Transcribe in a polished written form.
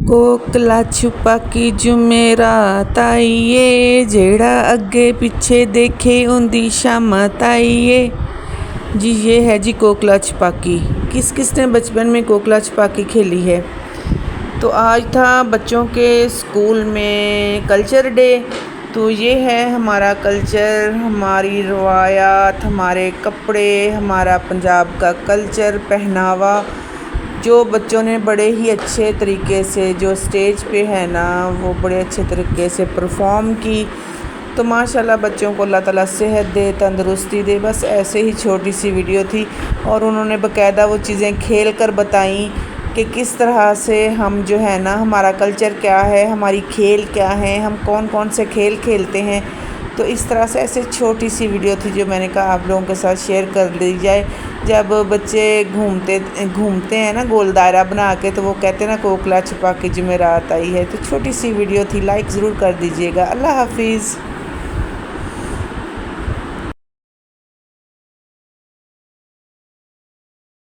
ਕੋਕਲਾ ਛੁਪਾਕੀ ਜੁਮੇਰਾਤ ਆਈਏ, जेड़ा अगे पीछे देखे उनदी शामत आईए। जी ये है जी कोकला छुपाकी। किस किस ने बचपन में कोकला छुपाकी खेली है? तो आज था बच्चों के स्कूल में कल्चर डे। तो ये है हमारा कल्चर, हमारी रवायात, हमारे कपड़े, हमारा पंजाब का कल्चर, पहनावा, जो बच्चों ने बड़े ही अच्छे तरीके से जो स्टेज पे है ना वो बड़े अच्छे तरीके से परफॉर्म की। तो माशाल्लाह बच्चों को अल्लाह ताला सेहत दे, तंदुरुस्ती दे। बस ऐसे ही छोटी सी वीडियो थी और उन्होंने बाकायदा वो चीज़ें खेल कर बताई कि किस तरह से हम जो है ना, हमारा कल्चर क्या है, हमारी खेल क्या है, हम कौन कौन से खेल खेलते हैं। तो इस तरह से ऐसे छोटी सी वीडियो थी जो मैंने कहा आप लोगों के साथ शेयर कर ली जाए। जब बच्चे घूमते हैं ना गोल दायरा बना के, तो वो कहते हैं ना कोकला छुपा के जुमेरात आई है। तो छोटी सी वीडियो थी, लाइक ज़रूर कर दीजिएगा। अल्लाह हाफिज़।